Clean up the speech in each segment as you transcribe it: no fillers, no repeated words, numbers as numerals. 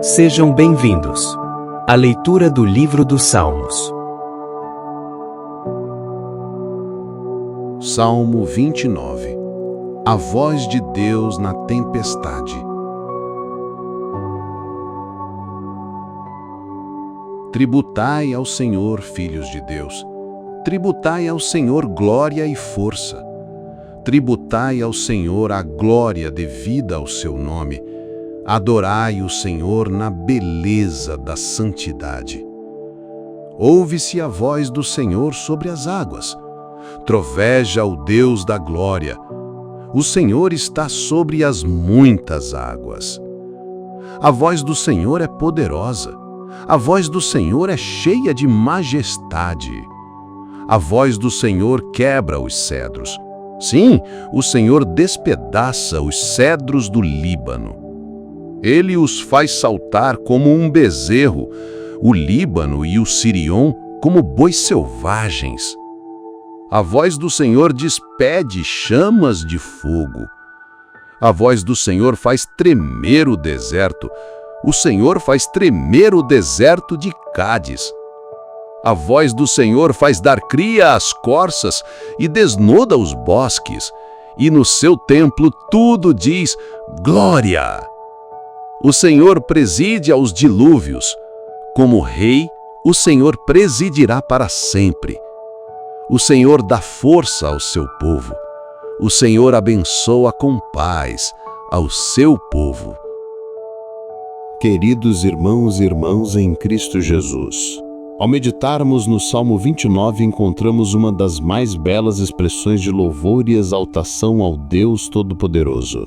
Sejam bem-vindos à leitura do livro dos Salmos. Salmo 29. A voz de Deus na tempestade. Tributai ao Senhor, filhos de Deus. Tributai ao Senhor glória e força. Tributai ao Senhor a glória devida ao seu nome. Adorai o Senhor na beleza da santidade. Ouve-se a voz do Senhor sobre as águas. Troveja o Deus da glória. O Senhor está sobre as muitas águas. A voz do Senhor é poderosa. A voz do Senhor é cheia de majestade. A voz do Senhor quebra os cedros. Sim, o Senhor despedaça os cedros do Líbano. Ele os faz saltar como um bezerro, o Líbano e o Sirion como bois selvagens. A voz do Senhor despede chamas de fogo. A voz do Senhor faz tremer o deserto. O Senhor faz tremer o deserto de Cádiz. A voz do Senhor faz dar cria às corças e desnuda os bosques. E no seu templo tudo diz glória. O Senhor preside aos dilúvios. Como rei, o Senhor presidirá para sempre. O Senhor dá força ao seu povo. O Senhor abençoa com paz ao seu povo. Queridos irmãos e irmãs em Cristo Jesus, ao meditarmos no Salmo 29, encontramos uma das mais belas expressões de louvor e exaltação ao Deus Todo-Poderoso.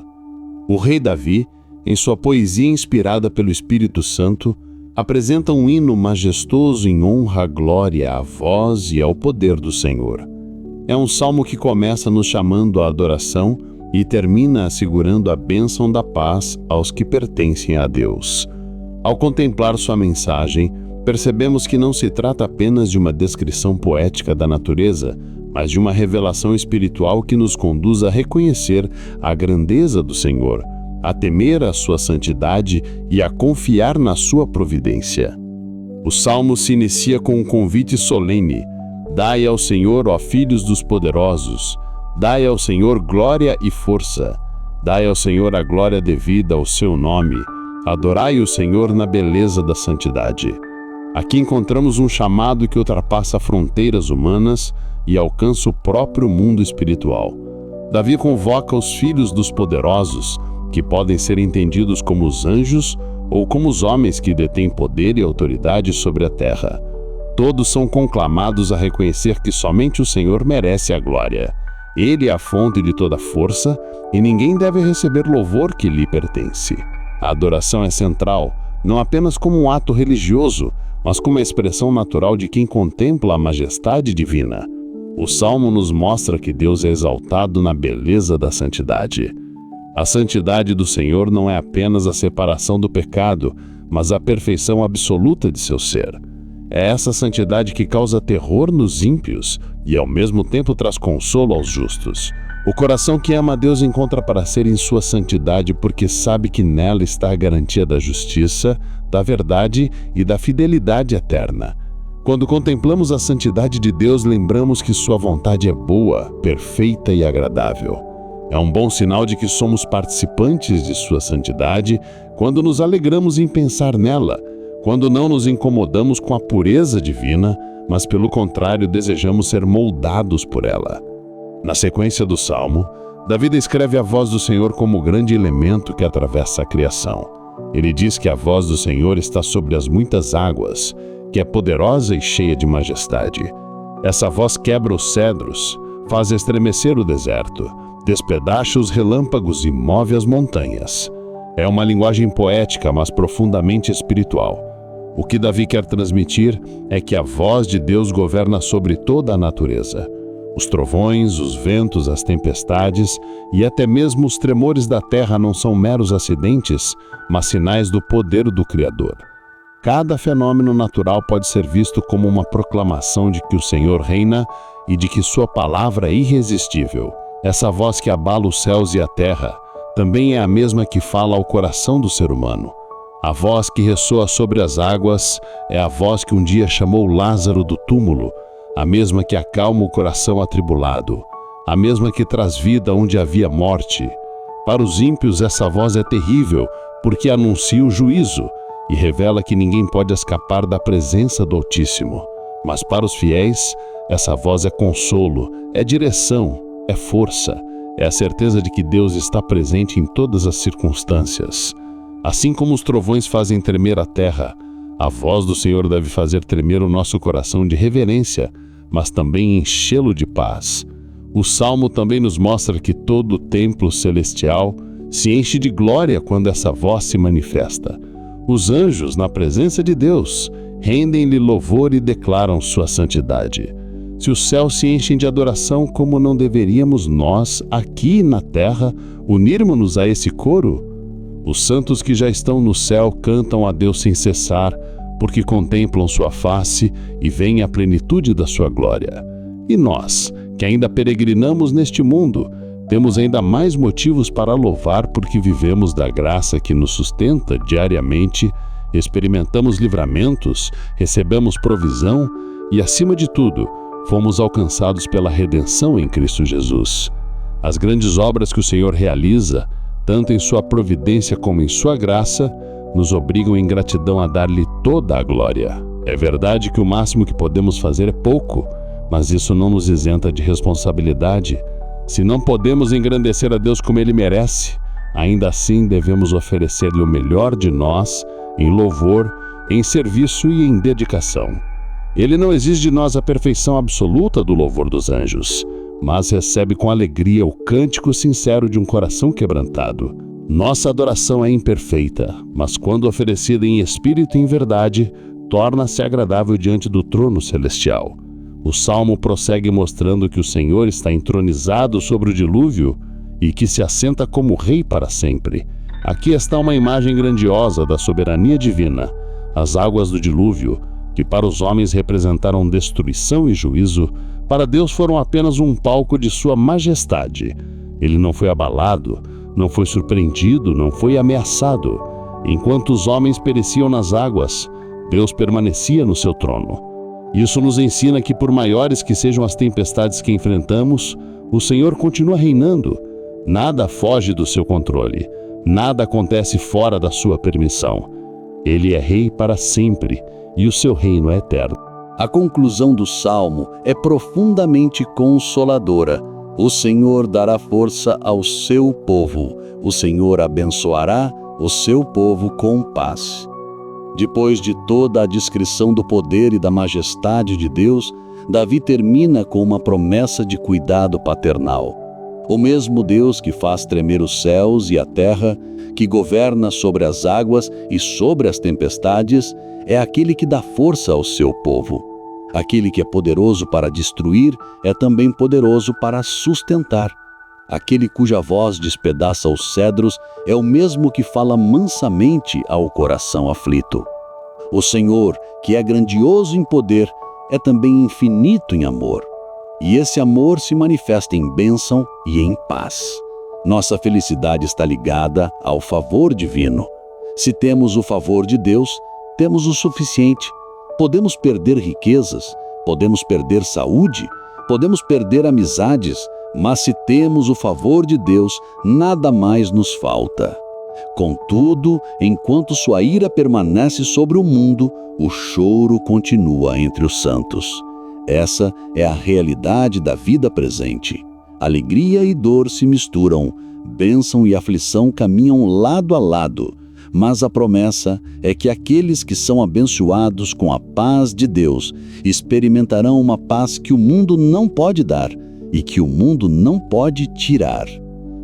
O rei Davi, em sua poesia inspirada pelo Espírito Santo, apresenta um hino majestoso em honra à glória, à voz e ao poder do Senhor. É um salmo que começa nos chamando à adoração e termina assegurando a bênção da paz aos que pertencem a Deus. Ao contemplar sua mensagem, percebemos que não se trata apenas de uma descrição poética da natureza, mas de uma revelação espiritual que nos conduz a reconhecer a grandeza do Senhor, a temer a sua santidade e a confiar na sua providência. O salmo se inicia com um convite solene: dai ao Senhor, ó filhos dos poderosos, dai ao Senhor glória e força, dai ao Senhor a glória devida ao seu nome, adorai o Senhor na beleza da santidade. Aqui encontramos um chamado que ultrapassa fronteiras humanas e alcança o próprio mundo espiritual. Davi convoca os filhos dos poderosos, que podem ser entendidos como os anjos ou como os homens que detêm poder e autoridade sobre a terra. Todos são conclamados a reconhecer que somente o Senhor merece a glória. Ele é a fonte de toda força e ninguém deve receber louvor que lhe pertence. A adoração é central, não apenas como um ato religioso, mas como a expressão natural de quem contempla a majestade divina. O Salmo nos mostra que Deus é exaltado na beleza da santidade. A santidade do Senhor não é apenas a separação do pecado, mas a perfeição absoluta de seu ser. É essa santidade que causa terror nos ímpios e ao mesmo tempo traz consolo aos justos. O coração que ama a Deus encontra prazer em sua santidade porque sabe que nela está a garantia da justiça, da verdade e da fidelidade eterna. Quando contemplamos a santidade de Deus, lembramos que sua vontade é boa, perfeita e agradável. É um bom sinal de que somos participantes de sua santidade quando nos alegramos em pensar nela, quando não nos incomodamos com a pureza divina, mas pelo contrário desejamos ser moldados por ela. Na sequência do Salmo, Davi descreve a voz do Senhor como o grande elemento que atravessa a criação. Ele diz que a voz do Senhor está sobre as muitas águas, que é poderosa e cheia de majestade. Essa voz quebra os cedros, faz estremecer o deserto, despedaça os relâmpagos e move as montanhas. É uma linguagem poética, mas profundamente espiritual. O que Davi quer transmitir é que a voz de Deus governa sobre toda a natureza. Os trovões, os ventos, as tempestades e até mesmo os tremores da terra não são meros acidentes, mas sinais do poder do Criador. Cada fenômeno natural pode ser visto como uma proclamação de que o Senhor reina e de que sua palavra é irresistível. Essa voz que abala os céus e a terra também é a mesma que fala ao coração do ser humano. A voz que ressoa sobre as águas é a voz que um dia chamou Lázaro do túmulo, a mesma que acalma o coração atribulado, a mesma que traz vida onde havia morte. Para os ímpios essa voz é terrível, porque anuncia o juízo e revela que ninguém pode escapar da presença do Altíssimo. Mas para os fiéis, essa voz é consolo, é direção, é força, é a certeza de que Deus está presente em todas as circunstâncias. Assim como os trovões fazem tremer a terra, a voz do Senhor deve fazer tremer o nosso coração de reverência, mas também enchê-lo de paz. O Salmo também nos mostra que todo o templo celestial se enche de glória quando essa voz se manifesta. Os anjos, na presença de Deus, rendem-lhe louvor e declaram sua santidade. Se os céus se enchem de adoração, como não deveríamos nós, aqui na terra, unirmos-nos a esse coro? Os santos que já estão no céu cantam a Deus sem cessar, porque contemplam sua face e veem a plenitude da sua glória. E nós, que ainda peregrinamos neste mundo, temos ainda mais motivos para louvar, porque vivemos da graça que nos sustenta diariamente, experimentamos livramentos, recebemos provisão e, acima de tudo, fomos alcançados pela redenção em Cristo Jesus. As grandes obras que o Senhor realiza, tanto em sua providência como em sua graça, nos obrigam em gratidão a dar-lhe toda a glória. É verdade que o máximo que podemos fazer é pouco, mas isso não nos isenta de responsabilidade. Se não podemos engrandecer a Deus como Ele merece, ainda assim devemos oferecer-lhe o melhor de nós, em louvor, em serviço e em dedicação. Ele não exige de nós a perfeição absoluta do louvor dos anjos, mas recebe com alegria o cântico sincero de um coração quebrantado. Nossa adoração é imperfeita, mas quando oferecida em espírito e em verdade, torna-se agradável diante do trono celestial. O Salmo prossegue mostrando que o Senhor está entronizado sobre o dilúvio e que se assenta como rei para sempre. Aqui está uma imagem grandiosa da soberania divina. As águas do dilúvio, que para os homens representaram destruição e juízo, para Deus foram apenas um palco de sua majestade. Ele não foi abalado, não foi surpreendido, não foi ameaçado. Enquanto os homens pereciam nas águas, Deus permanecia no seu trono. Isso nos ensina que, por maiores que sejam as tempestades que enfrentamos, o Senhor continua reinando. Nada foge do seu controle, nada acontece fora da sua permissão. Ele é rei para sempre e o seu reino é eterno. A conclusão do Salmo é profundamente consoladora. O Senhor dará força ao seu povo. O Senhor abençoará o seu povo com paz. Depois de toda a descrição do poder e da majestade de Deus, Davi termina com uma promessa de cuidado paternal. O mesmo Deus que faz tremer os céus e a terra, que governa sobre as águas e sobre as tempestades, é aquele que dá força ao seu povo. Aquele que é poderoso para destruir é também poderoso para sustentar. Aquele cuja voz despedaça os cedros é o mesmo que fala mansamente ao coração aflito. O Senhor, que é grandioso em poder, é também infinito em amor. E esse amor se manifesta em bênção e em paz. Nossa felicidade está ligada ao favor divino. Se temos o favor de Deus, temos o suficiente. Podemos perder riquezas, podemos perder saúde, podemos perder amizades, mas se temos o favor de Deus, nada mais nos falta. Contudo, enquanto sua ira permanece sobre o mundo, o choro continua entre os santos. Essa é a realidade da vida presente. Alegria e dor se misturam, bênção e aflição caminham lado a lado, mas a promessa é que aqueles que são abençoados com a paz de Deus experimentarão uma paz que o mundo não pode dar e que o mundo não pode tirar.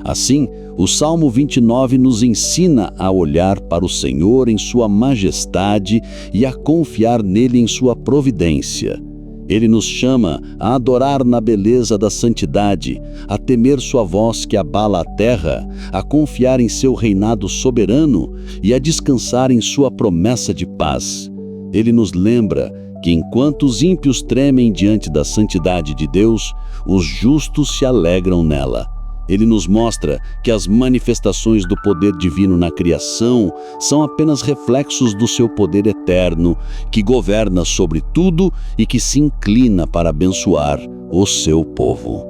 Assim, o Salmo 29 nos ensina a olhar para o Senhor em sua majestade e a confiar nele em sua providência. Ele nos chama a adorar na beleza da santidade, a temer sua voz que abala a terra, a confiar em seu reinado soberano e a descansar em sua promessa de paz. Ele nos lembra que enquanto os ímpios tremem diante da santidade de Deus, os justos se alegram nela. Ele nos mostra que as manifestações do poder divino na criação são apenas reflexos do seu poder eterno, que governa sobre tudo e que se inclina para abençoar o seu povo.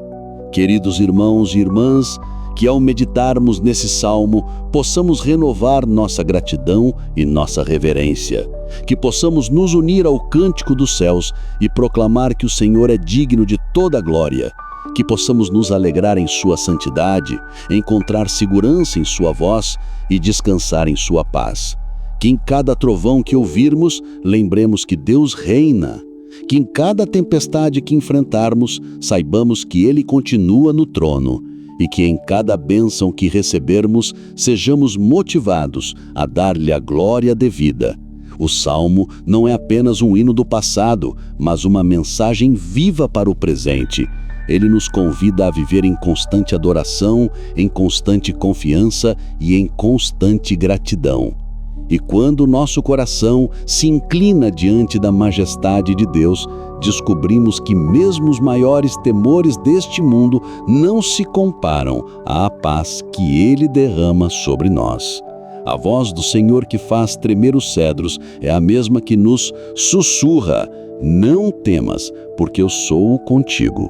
Queridos irmãos e irmãs, que ao meditarmos nesse salmo, possamos renovar nossa gratidão e nossa reverência. Que possamos nos unir ao cântico dos céus e proclamar que o Senhor é digno de toda a glória. Que possamos nos alegrar em sua santidade, encontrar segurança em sua voz e descansar em sua paz. Que em cada trovão que ouvirmos, lembremos que Deus reina. Que em cada tempestade que enfrentarmos, saibamos que Ele continua no trono. E que em cada bênção que recebermos, sejamos motivados a dar-lhe a glória devida. O Salmo não é apenas um hino do passado, mas uma mensagem viva para o presente. Ele nos convida a viver em constante adoração, em constante confiança e em constante gratidão. E quando o nosso coração se inclina diante da majestade de Deus, descobrimos que mesmo os maiores temores deste mundo não se comparam à paz que Ele derrama sobre nós. A voz do Senhor que faz tremer os cedros é a mesma que nos sussurra: não temas, porque eu sou contigo.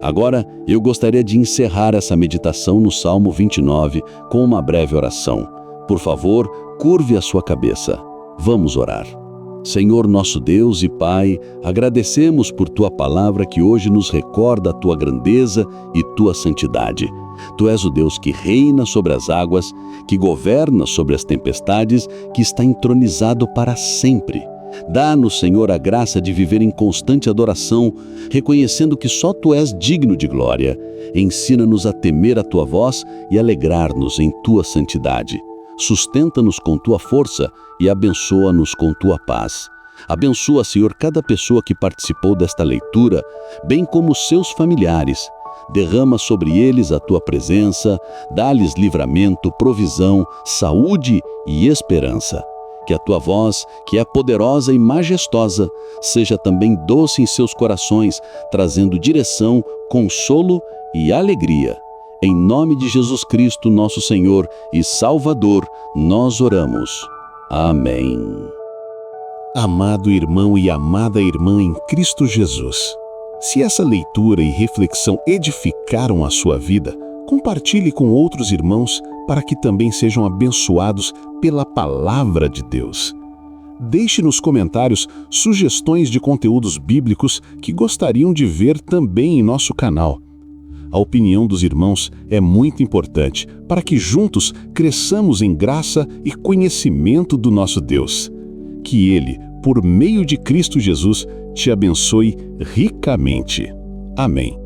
Agora, eu gostaria de encerrar essa meditação no Salmo 29 com uma breve oração. Por favor, curve a sua cabeça. Vamos orar. Senhor nosso Deus e Pai, agradecemos por Tua palavra que hoje nos recorda a Tua grandeza e Tua santidade. Tu és o Deus que reina sobre as águas, que governa sobre as tempestades, que está entronizado para sempre. Dá-nos, Senhor, a graça de viver em constante adoração, reconhecendo que só Tu és digno de glória. Ensina-nos a temer a Tua voz e alegrar-nos em Tua santidade. Sustenta-nos com Tua força e abençoa-nos com Tua paz. Abençoa, Senhor, cada pessoa que participou desta leitura, bem como seus familiares. Derrama sobre eles a Tua presença, dá-lhes livramento, provisão, saúde e esperança. Que a Tua voz, que é poderosa e majestosa, seja também doce em seus corações, trazendo direção, consolo e alegria. Em nome de Jesus Cristo, nosso Senhor e Salvador, nós oramos. Amém. Amado irmão e amada irmã em Cristo Jesus, se essa leitura e reflexão edificaram a sua vida, compartilhe com outros irmãos para que também sejam abençoados pela palavra de Deus. Deixe nos comentários sugestões de conteúdos bíblicos que gostariam de ver também em nosso canal. A opinião dos irmãos é muito importante para que juntos cresçamos em graça e conhecimento do nosso Deus. Que Ele, por meio de Cristo Jesus, te abençoe ricamente. Amém.